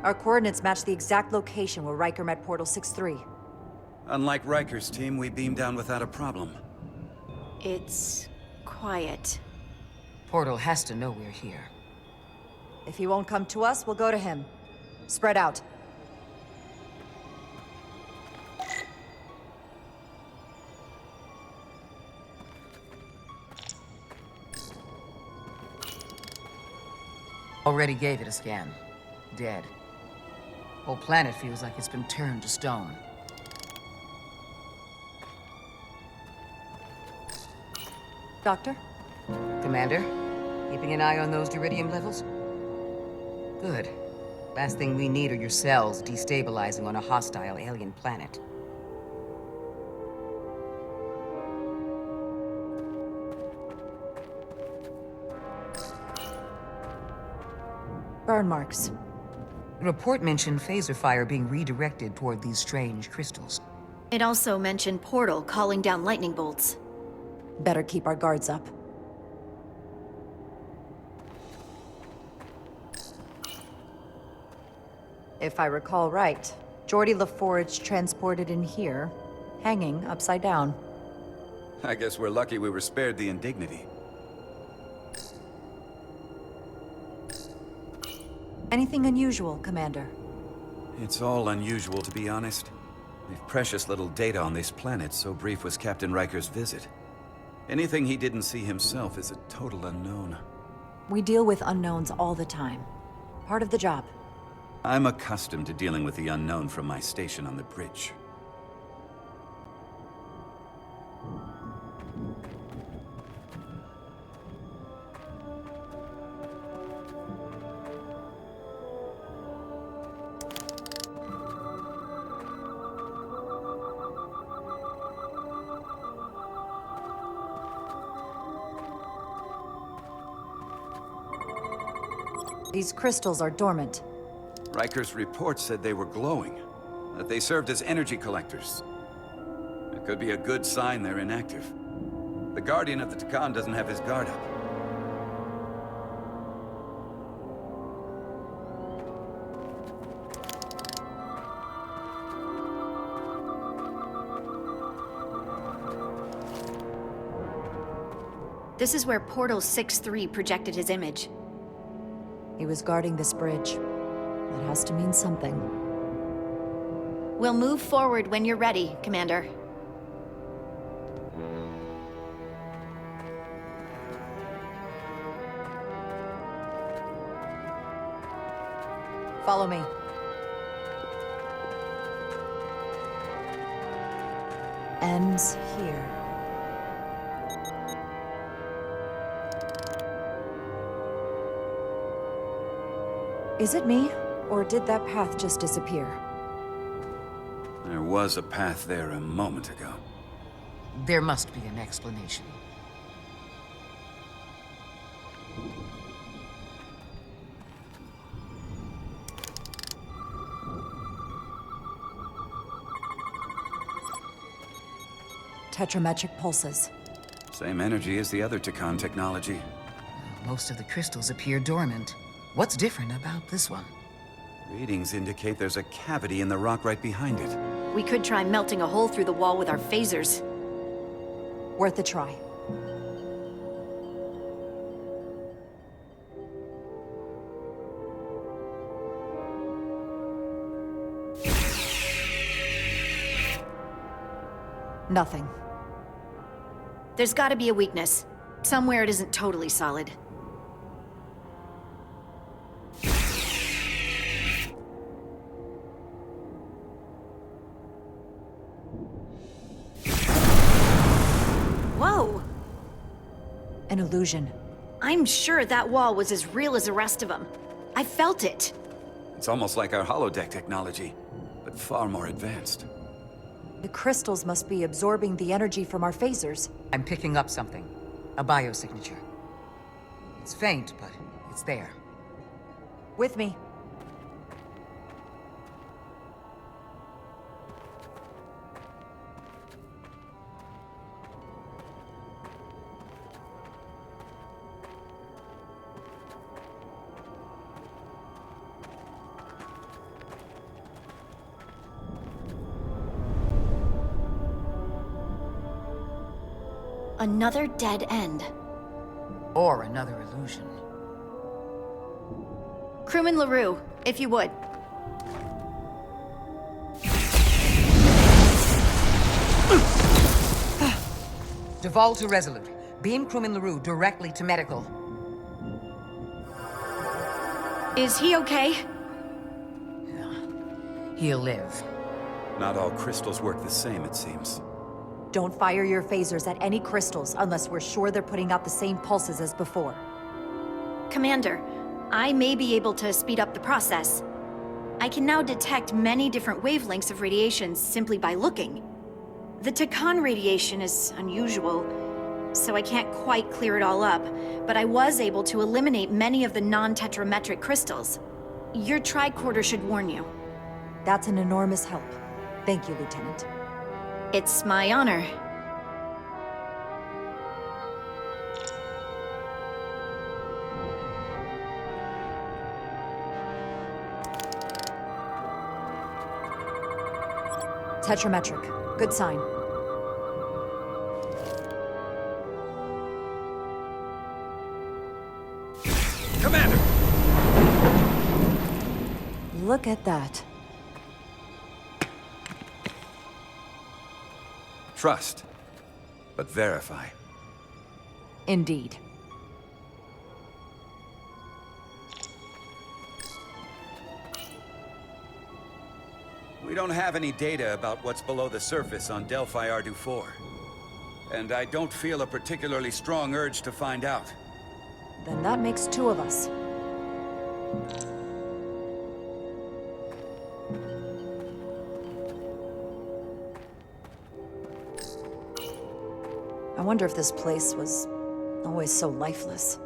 Our coordinates match the exact location where Riker met Portal 6-3. Unlike Riker's team, we beamed down without a problem. It's quiet. Portal has to know we're here. If he won't come to us, we'll go to him. Spread out. Already gave it a scan. Dead. Whole planet feels like it's been turned to stone. Doctor? Commander, keeping an eye on those uridium levels? Good. Last thing we need are your cells destabilizing on a hostile alien planet. Burn marks. The report mentioned phaser fire being redirected toward these strange crystals. It also mentioned Portal calling down lightning bolts. Better keep our guards up. If I recall right, Geordi LaForge transported in here, hanging upside down. I guess we're lucky we were spared the indignity. Anything unusual, Commander? It's all unusual, to be honest. We've precious little data on this planet, so brief was Captain Riker's visit. Anything he didn't see himself is a total unknown. We deal with unknowns all the time. Part of the job. I'm accustomed to dealing with the unknown from my station on the bridge. These crystals are dormant. Riker's report said they were glowing, that they served as energy collectors. It could be a good sign they're inactive. The Guardian of the Takan doesn't have his guard up. This is where Portal 6-3 projected his image. He was guarding this bridge. That has to mean something. We'll move forward when you're ready, Commander. Follow me. Ends here. Is it me, or did that path just disappear? There was a path there a moment ago. There must be an explanation. Tetrametric pulses. Same energy as the other Takan technology. Most of the crystals appear dormant. What's different about this one? Readings indicate there's a cavity in the rock right behind it. We could try melting a hole through the wall with our phasers. Worth a try. Nothing. There's gotta be a weakness. Somewhere it isn't totally solid. Whoa! An illusion. I'm sure that wall was as real as the rest of them. I felt it. It's almost like our holodeck technology, but far more advanced. The crystals must be absorbing the energy from our phasers. I'm picking up something. A biosignature. It's faint, but it's there. With me. Another dead end. Or another illusion. Crewman LaRue, if you would. Duval to Resolute. Beam crewman LaRue directly to medical. Is he okay? He'll live. Not all crystals work the same, it seems. Don't fire your phasers at any crystals unless we're sure they're putting out the same pulses as before. Commander, I may be able to speed up the process. I can now detect many different wavelengths of radiation simply by looking. The Takan radiation is unusual, so I can't quite clear it all up, but I was able to eliminate many of the non-tetrametric crystals. Your tricorder should warn you. That's an enormous help. Thank you, Lieutenant. It's my honor. Tetrametric. Good sign. Commander! Look at that. Trust, but verify. Indeed. We don't have any data about what's below the surface on Delphi Ardu 4. And I don't feel a particularly strong urge to find out. Then that makes two of us. I wonder if this place was always so lifeless.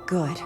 Good.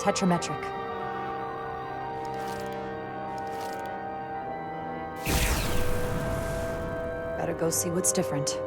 Tetrametric. Better go see what's different.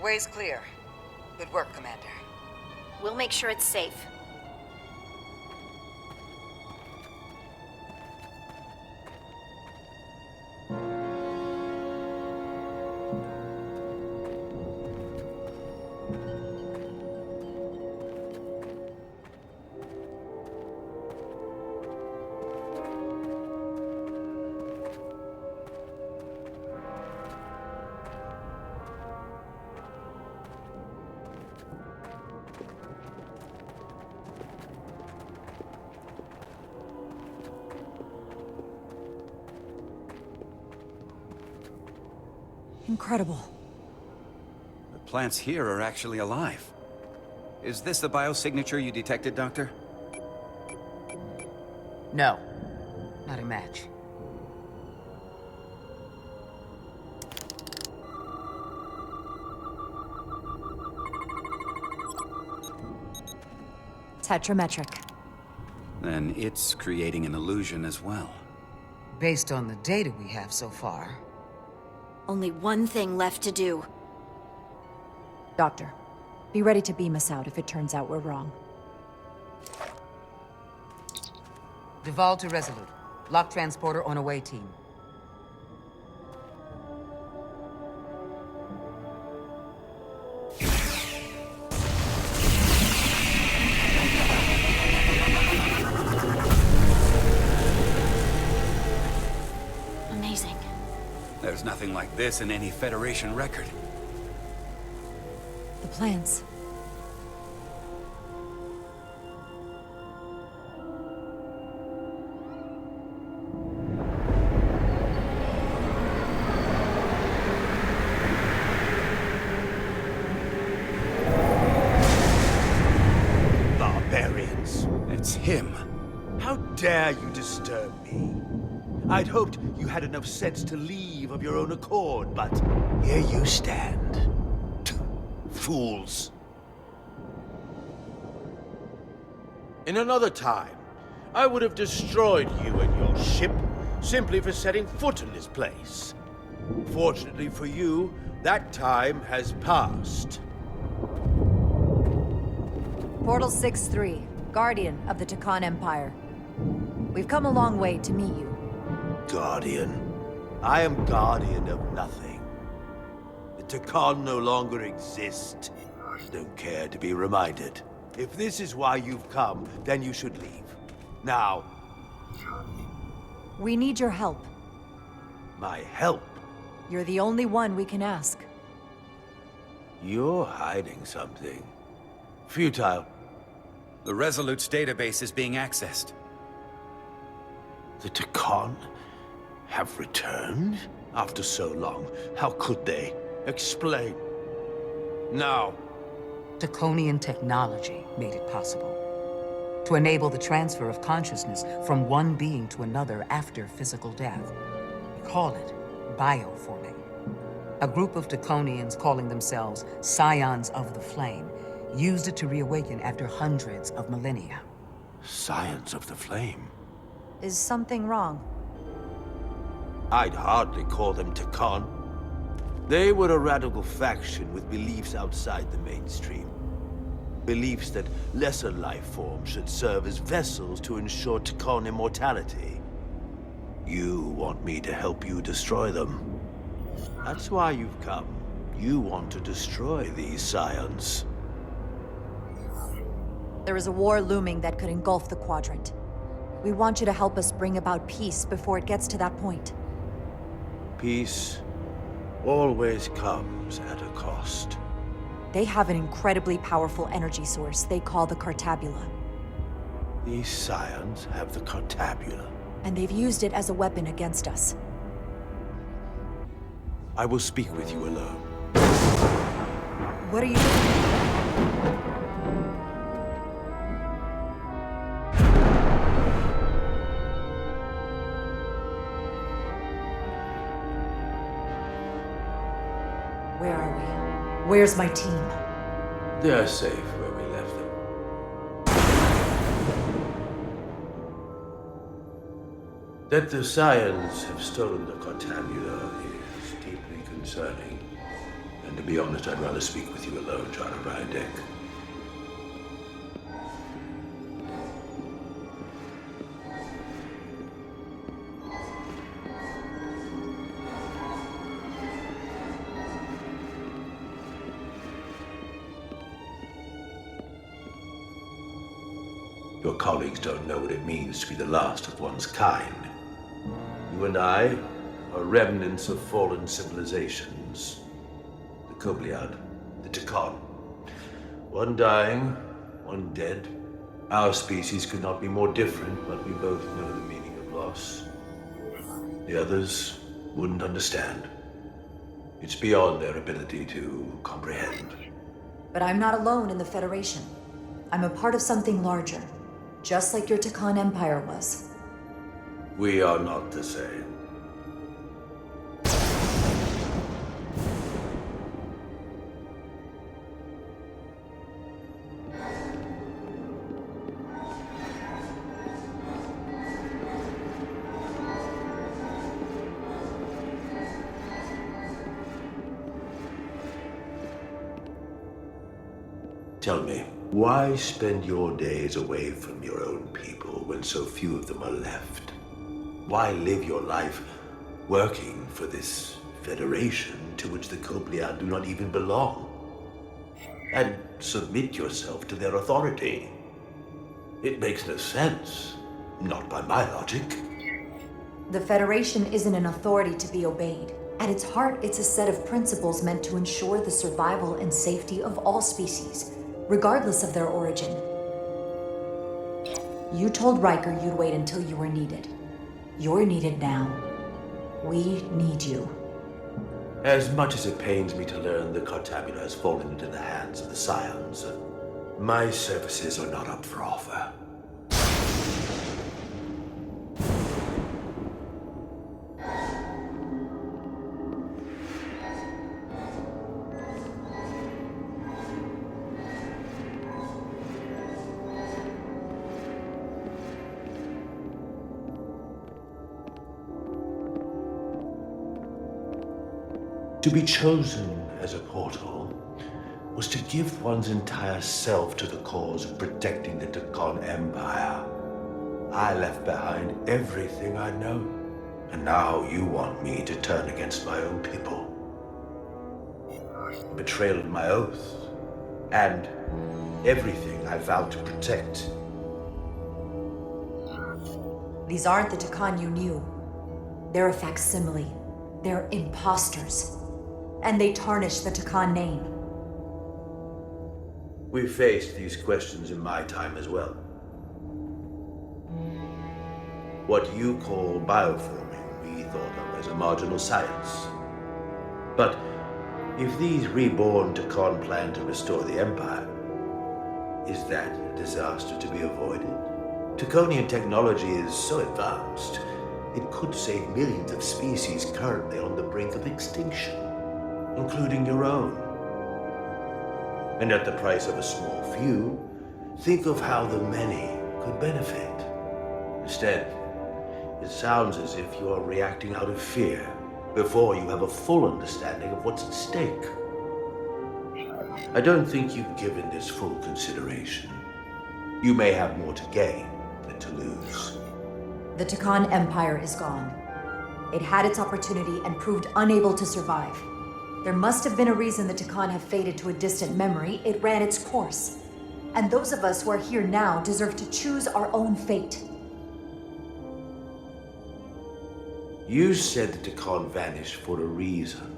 way's clear. Good work, Commander. We'll make sure it's safe. Incredible. The plants here are actually alive. Is this the biosignature you detected, Doctor? No, not a match. Tetrametric. Then it's creating an illusion as well. Based on the data we have so far, Only one thing left to do. Doctor, be ready to beam us out if it turns out we're wrong. Duval to Resolute. Lock transporter on away team. Amazing. There's nothing like this in any Federation record. The plans. Barbarians. It's him. How dare you disturb me? I'd hoped you had enough sense to leave of your own accord, but here you stand. Fools. In another time, I would have destroyed you and your ship simply for setting foot in this place. Fortunately for you, that time has passed. Portal 6-3, Guardian of the Takan Empire. We've come a long way to meet you. Guardian. I am guardian of nothing. The Takan no longer exist. Don't care to be reminded. If this is why you've come, then you should leave. Now, We need your help. my help. You're the only one we can ask. You're hiding something. Futile. The Resolute's database is being accessed. The Takan have returned? After so long, how could they? Explain. Now. Draconian technology made it possible. To enable the transfer of consciousness from one being to another after physical death. We call it bioforming. A group of Draconians calling themselves Scions of the Flame used it to reawaken after hundreds of millennia. Science of the Flame. Is something wrong? I'd hardly call them Takan. They were a radical faction with beliefs outside the mainstream. Beliefs that lesser life forms should serve as vessels to ensure Takan immortality. You want me to help you destroy them. That's why you've come. You want to destroy these scions. There is a war looming that could engulf the Quadrant. We want you to help us bring about peace before it gets to that point. Peace always comes at a cost. They have an incredibly powerful energy source they call the Cartabula, These scions have the Cartabula. and they've used it as a weapon against us. I will speak with you alone. What are you doing? Where are we? Where's my team? They're safe where we left them. That the Scions have stolen the Cartabula is deeply concerning, and To be honest, I'd rather speak with you alone, John Rydeck. Your colleagues don't know what it means to be the last of one's kind. You and I are remnants of fallen civilizations. The Kobliad, the Takan. One dying, one dead. Our species could not be more different, but we both know the meaning of loss. The others wouldn't understand. It's beyond their ability to comprehend. But I'm not alone in the Federation. I'm a part of something larger, just like your Takan Empire was. We are not the same. Tell me, why spend your days away from your own people when so few of them are left? Why live your life working for this federation to which the Kobliad do not even belong? And submit yourself to their authority? It makes no sense. Not by my logic. The Federation isn't an authority to be obeyed. At its heart, it's a set of principles meant to ensure the survival and safety of all species, regardless of their origin. You told Riker you'd wait until you were needed. You're needed now. We need you. As much as it pains me to learn the Cartabula has fallen into the hands of the Scions, my services are not up for offer. To be chosen as a portal was to give one's entire self to the cause of protecting the Takan Empire. I left behind everything I know, and now you want me to turn against my own people. Betrayal of my oath, and everything I vowed to protect. These aren't the Takan you knew. They're a facsimile. They're imposters. And they tarnish the Takan name. We faced these questions in my time as well. What you call bioforming, we thought of as a marginal science. But if these reborn Takan plan to restore the Empire, is that a disaster to be avoided? Takonian technology is so advanced, it could save millions of species currently on the brink of extinction, including your own. And at the price of a small few, think of how the many could benefit. Instead, it sounds as if you are reacting out of fear before you have a full understanding of what's at stake. I don't think you've given this full consideration. You may have more to gain than to lose. The Takan Empire is gone. It had its opportunity and proved unable to survive. There must have been a reason the Takan have faded to a distant memory. It ran its course. And those of us who are here now deserve to choose our own fate. You said the Takan vanished for a reason.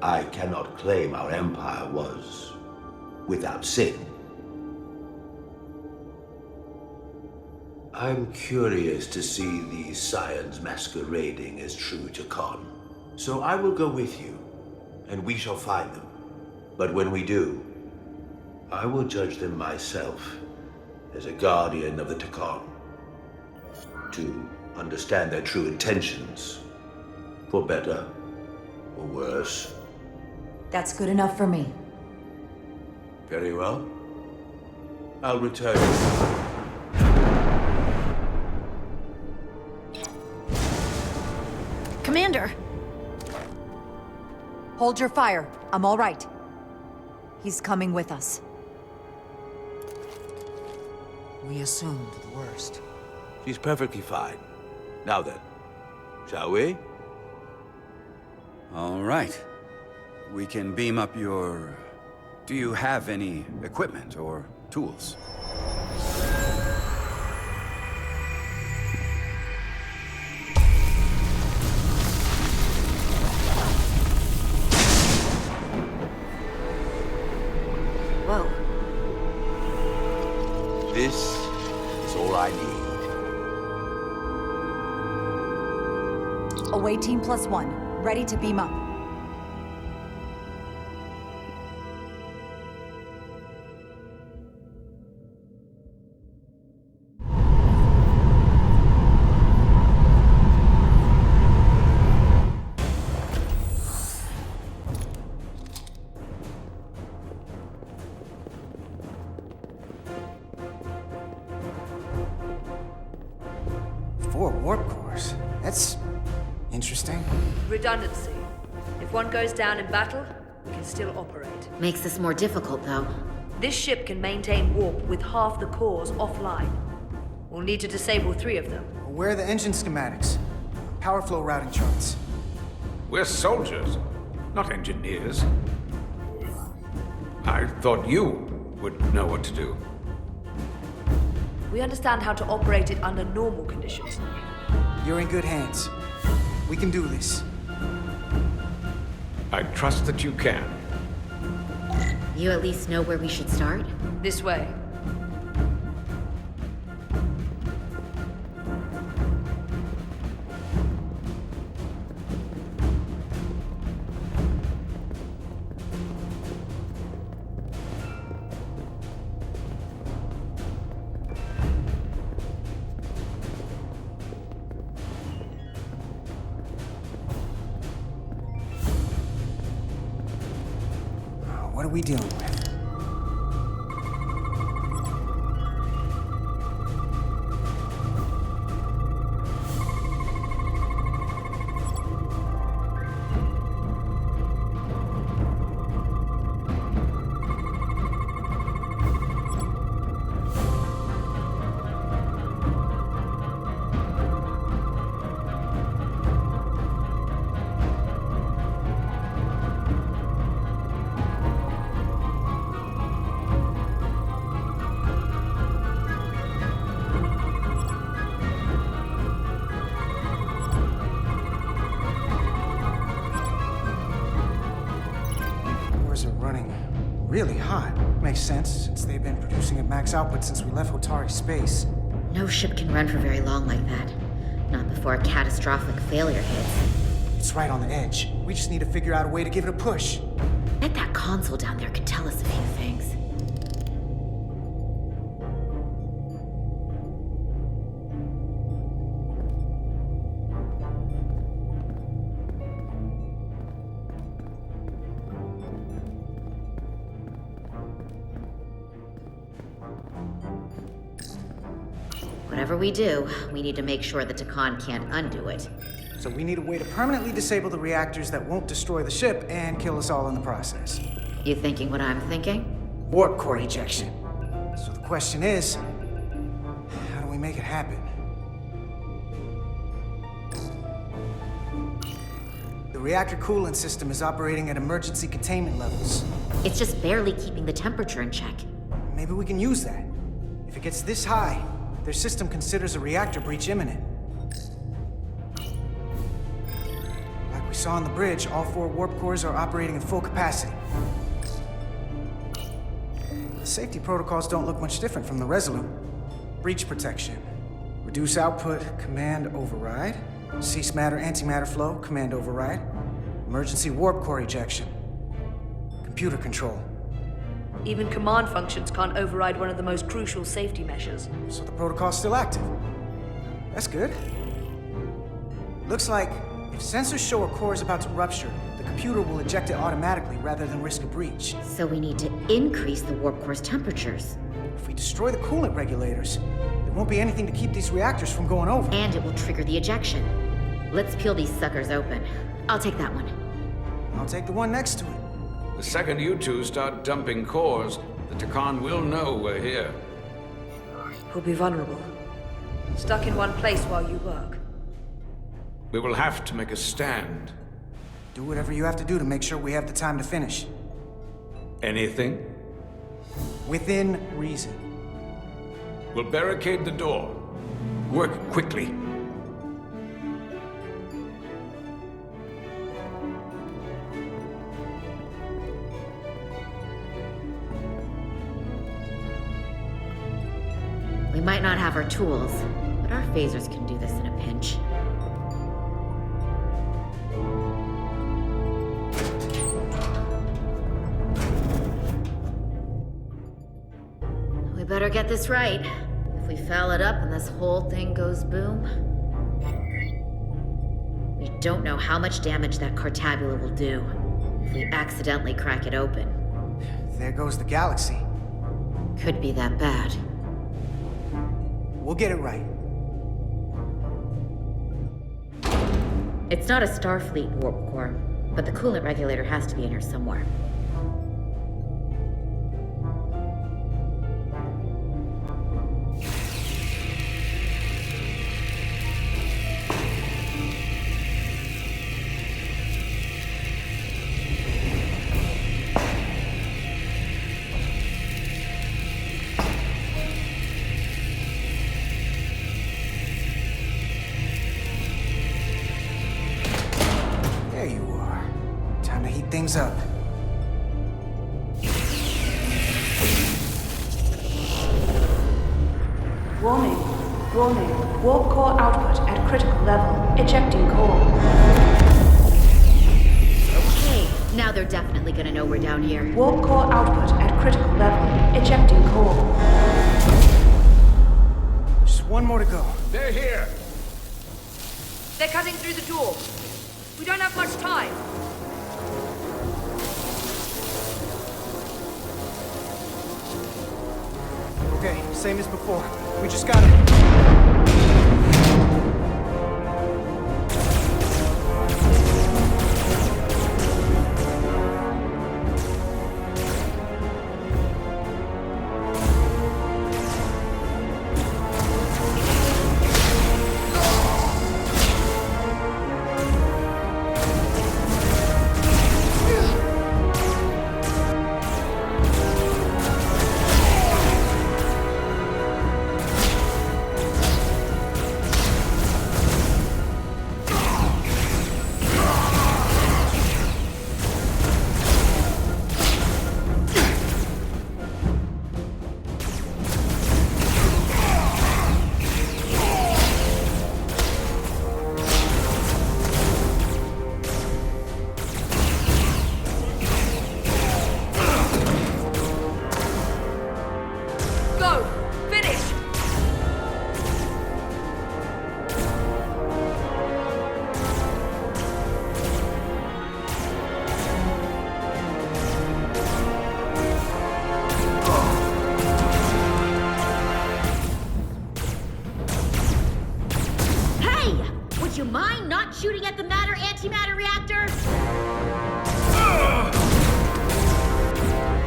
I cannot claim our empire was without sin. I'm curious to see these scions masquerading as true Takan. So I will go with you, and we shall find them. But when we do, I will judge them myself as a guardian of the Takan, to understand their true intentions, for better or worse. That's good enough for me. Very well. I'll return. Commander! Hold your fire. I'm all right. He's coming with us. We assumed the worst. She's perfectly fine. Now then, shall we? All right. We can beam up your... Do you have any equipment or tools? Whoa. This is all I need. Away team +1. Ready to beam up. Warp cores. That's interesting. Redundancy. If one goes down in battle, we can still operate. Makes this more difficult, though. This ship can maintain warp with half the cores offline. We'll need to disable 3 of them. Where are the engine schematics? Power flow routing charts. We're soldiers, not engineers. I thought you would know what to do. We understand how to operate it under normal conditions. You're in good hands. We can do this. I trust that you can. You at least know where we should start? This way. What are we dealing with? Cores are running really hot. Makes sense, since they've been producing at max output since we left Hotari space. No ship can run for very long like that. Not before a catastrophic failure hits. It's right on the edge. We just need to figure out a way to give it a push. Bet that console down there could tell us a few things. Whatever we do, we need to make sure the Takan can't undo it. So we need a way to permanently disable the reactors that won't destroy the ship and kill us all in the process. You thinking what I'm thinking? Warp core ejection. So the question is, how do we make it happen? The reactor coolant system is operating at emergency containment levels. It's just barely keeping the temperature in check. Maybe we can use that. If it gets this high, their system considers a reactor breach imminent. Like we saw on the bridge, all 4 warp cores are operating at full capacity. The safety protocols don't look much different from the Resolute. Breach protection. Reduce output, command override. Cease matter, antimatter flow, command override. Emergency warp core ejection. Computer control. Even command functions can't override one of the most crucial safety measures. So the protocol's still active. That's good. Looks like if sensors show a core is about to rupture, the computer will eject it automatically rather than risk a breach. So we need to increase the warp core's temperatures. If we destroy the coolant regulators, there won't be anything to keep these reactors from going over. And it will trigger the ejection. Let's peel these suckers open. I'll take that one. I'll take the one next to it. The second you two start dumping cores, the Takan will know we're here. We'll be vulnerable. Stuck in one place while you work. We will have to make a stand. Do whatever you have to do to make sure we have the time to finish. Anything? Within reason. We'll barricade the door. Work quickly. We might not have our tools, but our phasers can do this in a pinch. We better get this right. If we foul it up and this whole thing goes boom... We don't know how much damage that Cartabula will do if we accidentally crack it open. There goes the galaxy. Could be that bad. We'll get it right. It's not a Starfleet warp core, but the coolant regulator has to be in here somewhere. There you are. Time to heat things up. Warning. Warning. Warp core output at critical level. Ejecting core. Okay, now they're definitely gonna know we're down here. Warp core output at critical level. Ejecting core. Just one more to go. They're here! They're cutting through the door. We don't have much time. Okay, same as before. We just gotta... Go! Finish! Hey! Would you mind not shooting at the matter-antimatter reactor?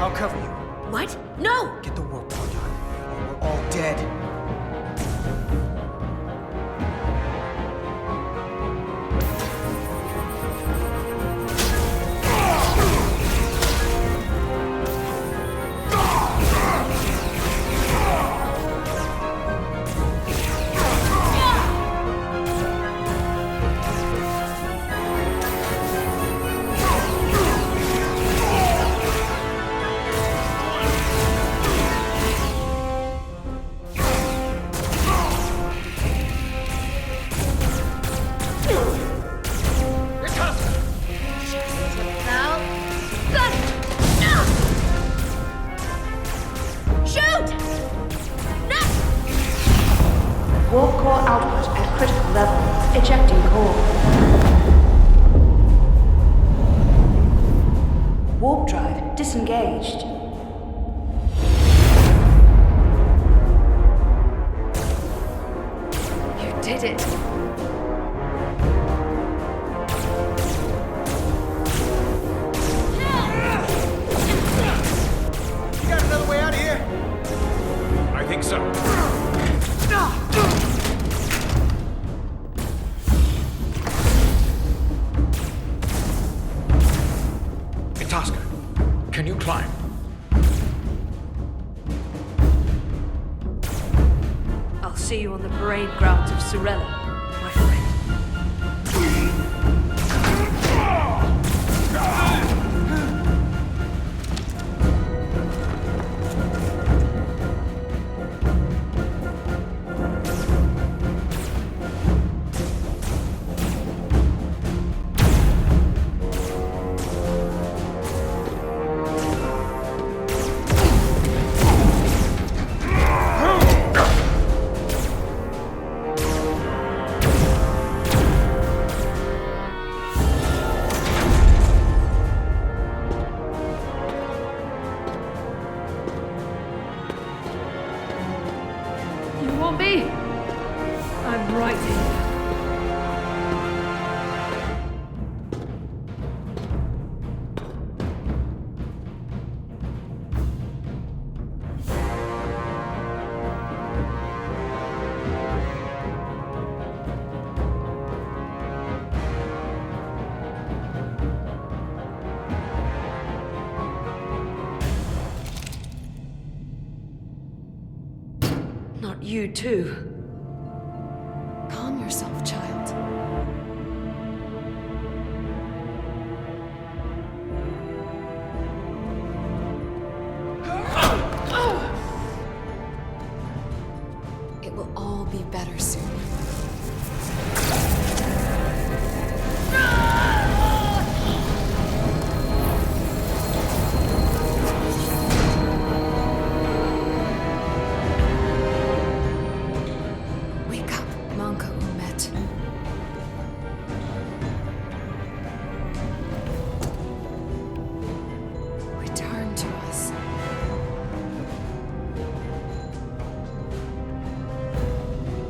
I'll cover you. What? No! Get the warp core done, or we're all dead. Warp core output at critical level. Ejecting core. Warp drive disengaged. You did it. so. Itasca, can you climb? I'll see you on the parade grounds of Sorella, my friend. You want me? I'm right here. Not you, too. Calm yourself, child. It will all be better soon. Wake up, Manka Umet. Return to us.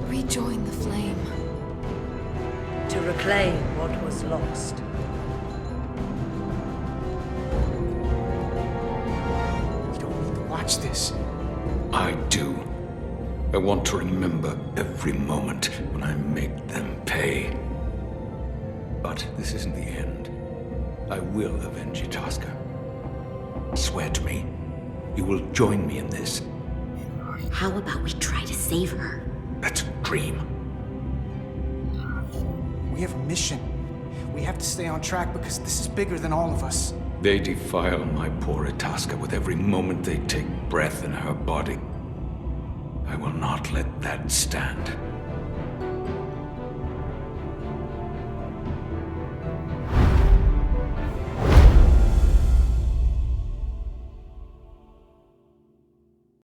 Rejoin the flame. To reclaim what was lost. We don't need to watch this. I do. I want to remember every moment when I make them pay. But this isn't the end. I will avenge Itasca. Swear to me, you will join me in this. How about we try to save her? That's a dream. We have a mission. We have to stay on track because this is bigger than all of us. They defile my poor Itasca with every moment they take breath in her body. I will not let that stand.